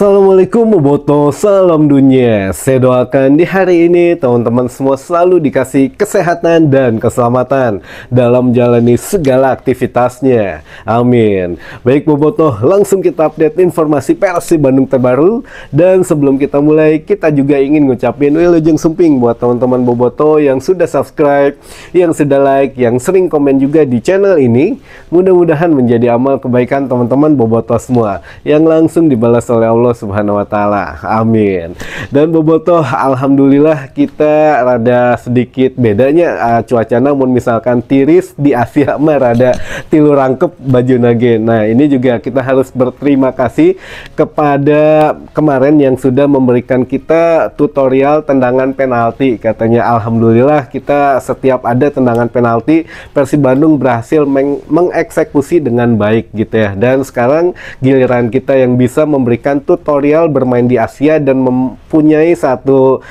Assalamualaikum Boboto, salam dunia. Saya doakan di hari ini teman-teman semua selalu dikasih kesehatan dan keselamatan dalam menjalani segala aktivitasnya. Amin. Baik Boboto, langsung kita update informasi Persib Bandung terbaru. Dan sebelum kita mulai, kita juga ingin ngucapin wilujeng sumping buat teman-teman Boboto yang sudah subscribe, yang sudah like, yang sering komen juga di channel ini. Mudah-mudahan menjadi amal kebaikan teman-teman Boboto semua yang langsung dibalas oleh Allah Subhanahu wa taala. Amin. Dan Boboto, alhamdulillah kita rada sedikit bedanya cuaca, namun misalkan tiris di Asia mah rada tilu rangkep baju nage. Nah, ini juga kita harus berterima kasih kepada kemarin yang sudah memberikan kita tutorial tendangan penalti. Katanya alhamdulillah kita setiap ada tendangan penalti Persib Bandung berhasil mengeksekusi dengan baik gitu ya. Dan sekarang giliran kita yang bisa memberikan tutorial bermain di Asia dan mempunyai satu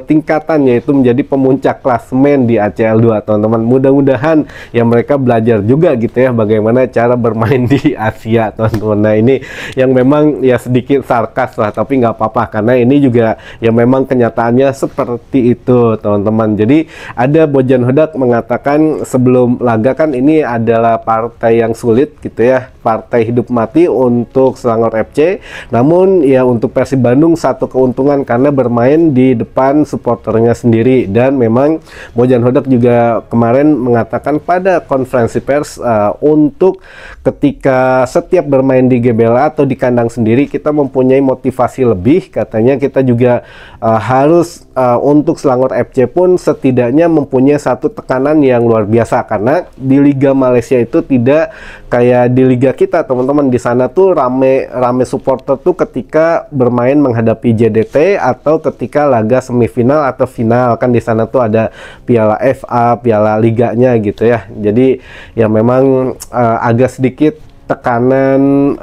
tingkatan, yaitu menjadi pemuncak klasemen di ACL 2 teman-teman. Mudah-mudahan ya mereka belajar juga gitu ya bagaimana cara bermain di Asia teman-teman. Nah, ini yang memang ya sedikit sarkas lah, tapi nggak apa-apa karena ini juga ya memang kenyataannya seperti itu teman-teman. Jadi ada Bojan Hodak mengatakan sebelum laga kan ini adalah partai yang sulit gitu ya, partai hidup mati untuk Selangor FC. Namun ya untuk Persib Bandung satu keuntungan karena bermain di depan supporternya sendiri. Dan memang Bojan Hodak juga kemarin mengatakan pada konferensi pers untuk ketika setiap bermain di GBLA atau di kandang sendiri kita mempunyai motivasi lebih. Katanya kita juga harus untuk Selangor FC pun setidaknya mempunyai satu tekanan yang luar biasa karena di Liga Malaysia itu tidak kayak di Liga kita teman-teman. Di sana tuh rame supporter tuh ketika bermain menghadapi JDT atau ketika laga semifinal atau final, kan di sana tuh ada Piala FA, Piala Liganya gitu ya. Jadi ya memang agak sedikit tekanan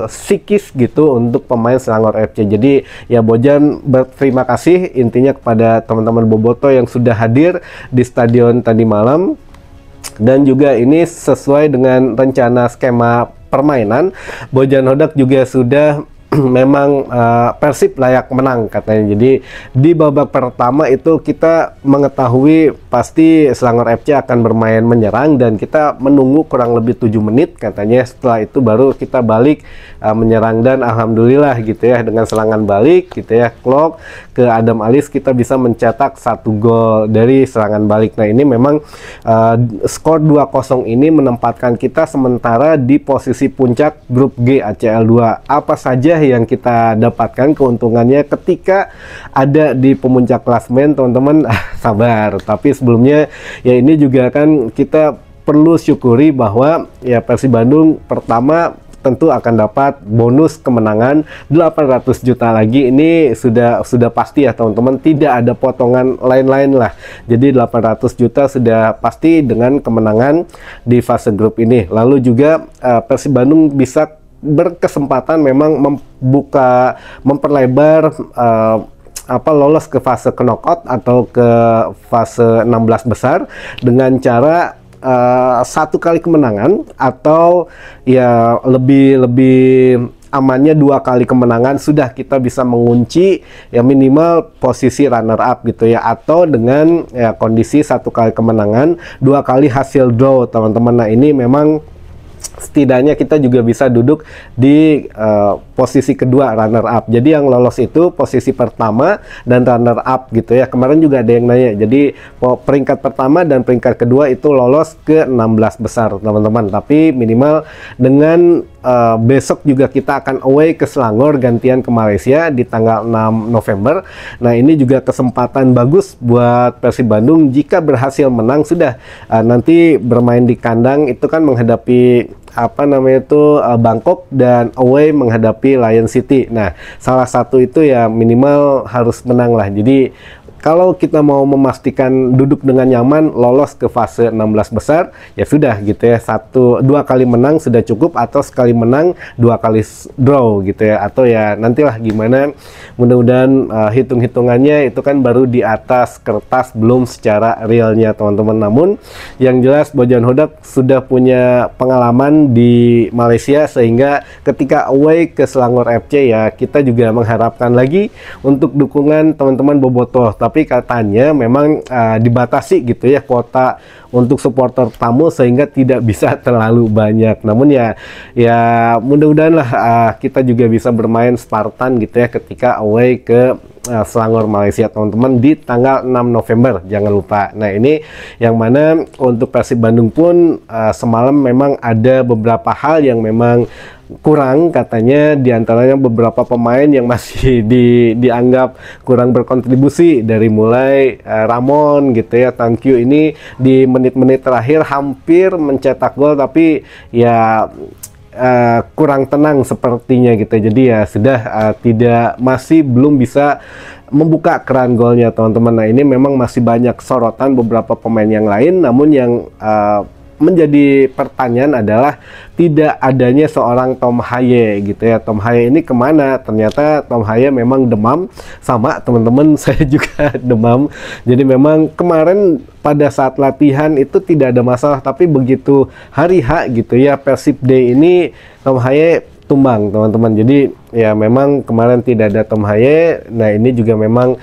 psikis gitu untuk pemain Selangor FC. Jadi ya Bojan berterima kasih intinya kepada teman-teman Boboto yang sudah hadir di stadion tadi malam. Dan juga ini sesuai dengan rencana skema permainan. Bojan Hodak juga sudah memang Persib layak menang katanya. Jadi di babak pertama itu kita mengetahui pasti Selangor FC akan bermain menyerang dan kita menunggu kurang lebih 7 menit katanya. Setelah itu baru kita balik menyerang dan alhamdulillah gitu ya, dengan serangan balik gitu ya, clock ke Adam Alis kita bisa mencetak 1 gol dari serangan balik. Nah, ini memang skor 2-0 ini menempatkan kita sementara di posisi puncak grup G ACL 2. Apa saja yang kita dapatkan keuntungannya ketika ada di pemuncak klasemen teman-teman? Sabar, tapi sebelumnya ya ini juga kan kita perlu syukuri bahwa ya Persib Bandung pertama tentu akan dapat bonus kemenangan 800 juta lagi. Ini sudah pasti ya teman-teman, tidak ada potongan lain-lain lah. Jadi 800 juta sudah pasti dengan kemenangan di fase grup ini. Lalu juga Persib Bandung bisa berkesempatan memang memperlebar lolos ke fase knockout atau ke fase 16 besar dengan cara 1 kali kemenangan atau ya lebih amannya 2 kali kemenangan sudah kita bisa mengunci ya minimal posisi runner up gitu ya, atau dengan ya kondisi 1 kali kemenangan 2 kali hasil draw teman-teman. Nah, ini memang setidaknya kita juga bisa duduk di posisi kedua runner up. Jadi yang lolos itu posisi pertama dan runner up gitu ya. Kemarin juga ada yang nanya. Jadi peringkat pertama dan peringkat kedua itu lolos ke 16 besar teman-teman. Tapi minimal dengan besok juga kita akan away ke Selangor, gantian ke Malaysia di tanggal 6 November. Nah, ini juga kesempatan bagus buat Persib Bandung jika berhasil menang sudah nanti bermain di kandang itu kan menghadapi Bangkok dan away menghadapi Lion City. Nah, salah satu itu ya minimal harus menang lah. Jadi kalau kita mau memastikan duduk dengan nyaman lolos ke fase 16 besar, ya sudah gitu ya, dua kali menang sudah cukup, atau sekali menang 2 kali draw gitu ya, atau ya nantilah gimana. Mudah-mudahan hitung-hitungannya itu kan baru di atas kertas, belum secara realnya teman-teman. Namun yang jelas Bojan Hodak sudah punya pengalaman di Malaysia, sehingga ketika away ke Selangor FC ya kita juga mengharapkan lagi untuk dukungan teman-teman bobotoh. Tapi katanya memang dibatasi gitu ya kuota untuk supporter tamu, sehingga tidak bisa terlalu banyak. Namun ya mudah-mudahan lah kita juga bisa bermain Spartan gitu ya ketika away ke Selangor Malaysia teman-teman di tanggal 6 November, jangan lupa. Nah ini yang mana untuk Persib Bandung pun semalam memang ada beberapa hal yang memang kurang, katanya diantaranya beberapa pemain yang masih dianggap kurang berkontribusi, dari mulai Ramon gitu ya, Tangkyu ini di menit-menit terakhir hampir mencetak gol, tapi ya kurang tenang sepertinya gitu. Jadi ya sudah belum bisa membuka keran golnya teman-teman. Nah ini memang masih banyak sorotan beberapa pemain yang lain, namun yang menjadi pertanyaan adalah tidak adanya seorang Tom Haye gitu ya. Tom Haye ini kemana? Ternyata Tom Haye memang demam, sama teman-teman, saya juga demam. Jadi memang kemarin pada saat latihan itu tidak ada masalah, tapi begitu hari H gitu ya, Persib Day ini Tom Haye tumbang teman-teman. Jadi ya memang kemarin tidak ada Tom Haye. Nah ini juga memang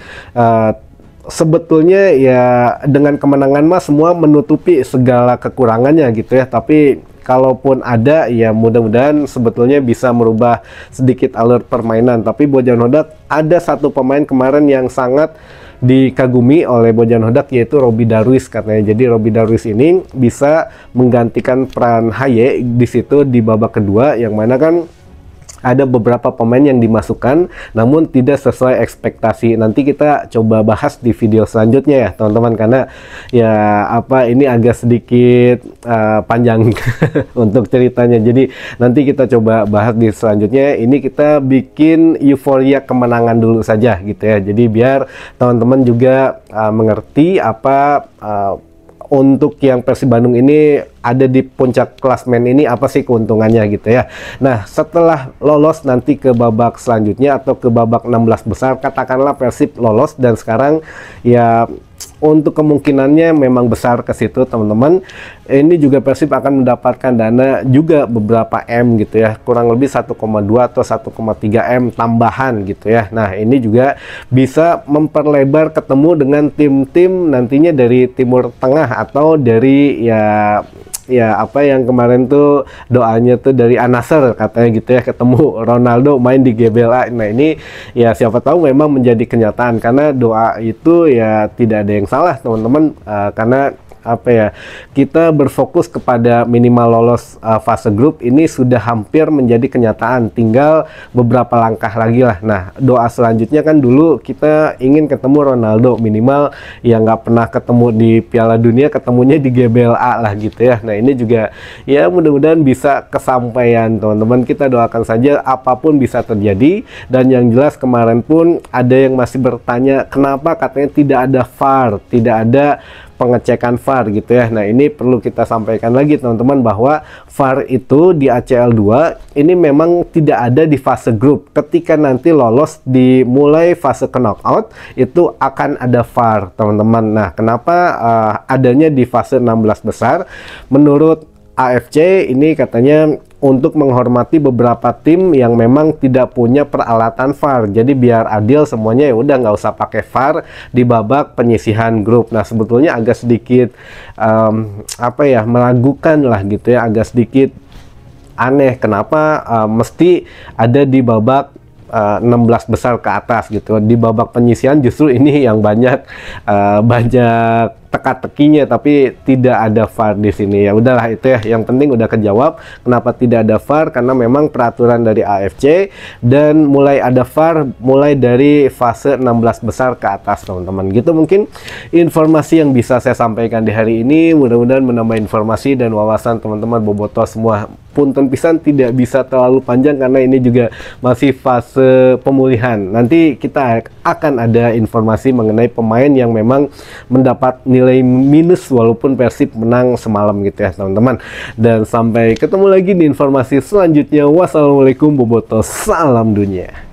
sebetulnya ya dengan kemenangan mah semua menutupi segala kekurangannya gitu ya. Tapi kalaupun ada ya mudah-mudahan sebetulnya bisa merubah sedikit alur permainan. Tapi Bojan Hodak ada satu pemain kemarin yang sangat dikagumi oleh Bojan Hodak, yaitu Robby Darwish katanya. Jadi Robby Darwish ini bisa menggantikan peran Haye di situ di babak kedua, yang mana kan ada beberapa pemain yang dimasukkan namun tidak sesuai ekspektasi. Nanti kita coba bahas di video selanjutnya ya teman-teman, karena ya ini agak sedikit panjang untuk ceritanya. Jadi nanti kita coba bahas di selanjutnya. Ini kita bikin euforia kemenangan dulu saja gitu ya. Jadi biar teman-teman juga mengerti untuk yang Persib Bandung ini ada di puncak klasmen ini apa sih keuntungannya gitu ya. Nah setelah lolos nanti ke babak selanjutnya atau ke babak 16 besar, katakanlah Persib lolos, dan sekarang ya untuk kemungkinannya memang besar ke situ teman-teman. Ini juga Persib akan mendapatkan dana juga beberapa M gitu ya, kurang lebih 1,2 atau 1,3 M tambahan gitu ya. Nah ini juga bisa memperlebar ketemu dengan tim-tim nantinya dari Timur Tengah, atau dari yang kemarin tuh doanya tuh dari Al-Nassr katanya gitu ya, ketemu Ronaldo main di GBLA. Nah ini ya siapa tahu memang menjadi kenyataan, karena doa itu ya tidak ada yang salah teman-teman, karena kita berfokus kepada minimal lolos fase grup ini sudah hampir menjadi kenyataan, tinggal beberapa langkah lagi lah. Nah doa selanjutnya kan dulu kita ingin ketemu Ronaldo, minimal yang nggak pernah ketemu di Piala Dunia, ketemunya di GBLA lah gitu ya. Nah ini juga ya mudah-mudahan bisa kesampaian teman-teman. Kita doakan saja apapun bisa terjadi. Dan yang jelas kemarin pun ada yang masih bertanya kenapa katanya tidak ada VAR, tidak ada pengecekan VAR gitu ya. Nah ini perlu kita sampaikan lagi teman-teman, bahwa VAR itu di ACL 2 ini memang tidak ada di fase grup. Ketika nanti lolos di mulai fase ke knockout itu akan ada VAR teman-teman. Nah kenapa adanya di fase 16 besar? Menurut AFC ini katanya untuk menghormati beberapa tim yang memang tidak punya peralatan VAR. Jadi biar adil semuanya, ya udah nggak usah pakai VAR di babak penyisihan grup. Nah sebetulnya agak sedikit meragukan lah gitu ya, agak sedikit aneh kenapa mesti ada di babak 16 besar ke atas gitu. Di babak penyisihan justru ini yang banyak teka-tekinya, tapi tidak ada VAR di sini. Ya udahlah, itu ya yang penting udah kejawab kenapa tidak ada VAR, karena memang peraturan dari AFC dan mulai ada VAR mulai dari fase 16 besar ke atas, teman-teman. Gitu mungkin informasi yang bisa saya sampaikan di hari ini. Mudah-mudahan menambah informasi dan wawasan teman-teman bobotoh semua. Punten pisan tidak bisa terlalu panjang karena ini juga masih fase pemulihan. Nanti kita akan ada informasi mengenai pemain yang memang mendapat nilai minus walaupun Persib menang semalam gitu ya, teman-teman. Dan sampai ketemu lagi di informasi selanjutnya. Wassalamualaikum bobotoh, salam dunia.